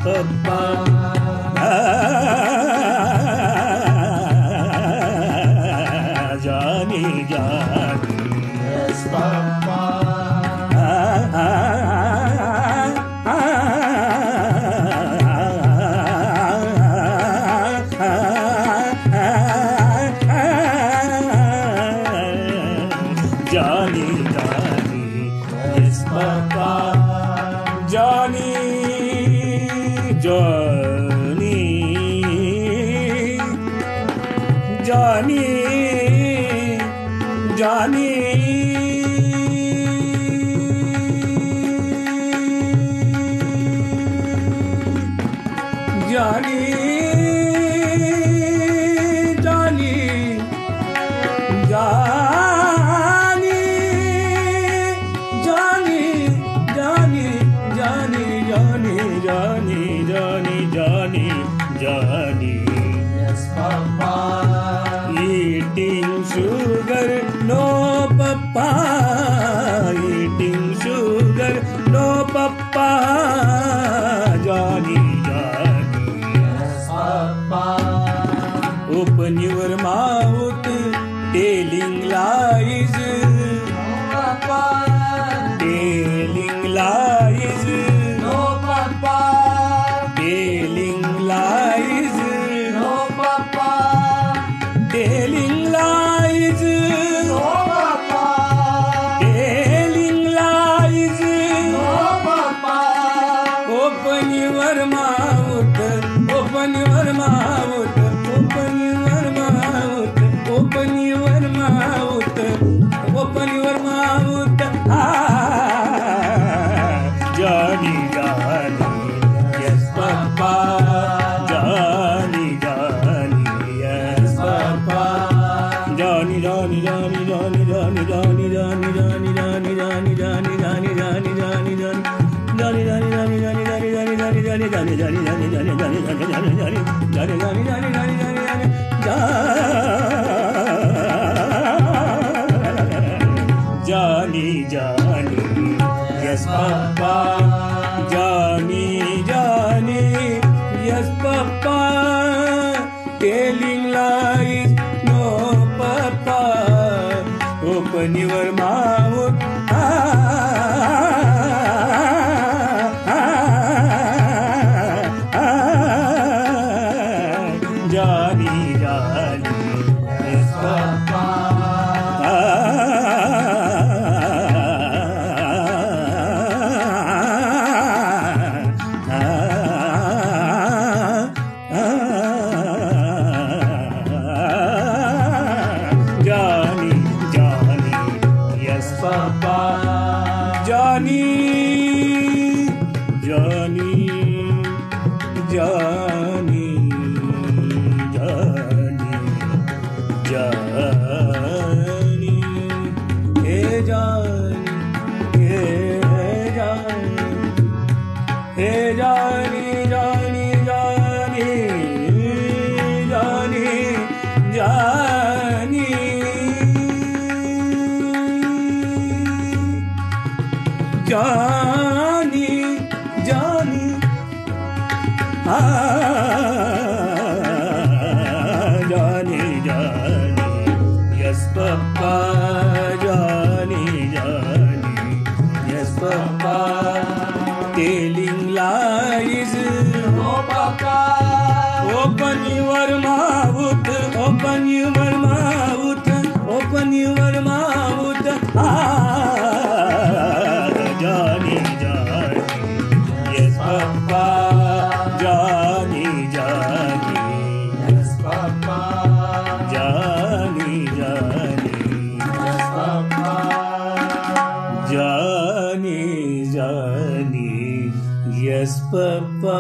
Papa. Johnny, Johnny. Yes, Papa. Johnny, Johnny, yes, Papa. Johnny, Johnny, Johnny, Johnny. Johnny, Johnny, Johnny, Johnny, Johnny, Johnny, Johnny, Johnny, Johnny, Johnny, Johnny. Yes, Papa. Eating sugar, no papa. Eating sugar, no papa. Johnny, Johnny. Yes, Papa. Open your mouth, telling lies. Papa. Telling lies. No, Papa. Telling lies. No, Papa. Telling lies. No, Papa. Telling lies. No, Papa. Open your mouth. Open your mouth. Open your mouth. Open your mouth. Open your mouth. Johnny, Johnny, yes, Papa. Johnny, Johnny, yes, Papa. Johnny, Johnny, Johnny, Johnny, Johnny, Johnny, Johnny, Johnny, Johnny, Johnny, Johnny, Johnny, Johnny, Johnny, Johnny. Johnny, Johnny, Johnny, Johnny, Johnny, Johnny, Johnny, Johnny, Johnny, Johnny, Johnny, Johnny, Johnny, Johnny, Johnny, Johnny, Johnny, Johnny, yes, Papa. Johnny, Johnny, yes, Papa. Telling lies, no, Papa. Open your mouth. Johnny, Johnny, yes, Papa. Johnny, Johnny, yes, Papa. Johnny, Johnny, Johnny, Johnny, Johnny, hey Johnny, hey Johnny, hey Johnny, Johnny, Johnny, Johnny, Johnny. Johnny, Johnny, Johnny, Johnny, yes, Papa. Johnny, Johnny, yes, Papa. Telling lies, No, Papa. open your mouth, open your mouth, open your mouth. Johnny, Johnny, yes, Papa. Johnny, Johnny, Yes, Papa. Johnny, Johnny, Yes, Papa. Johnny, Johnny, yes, Papa.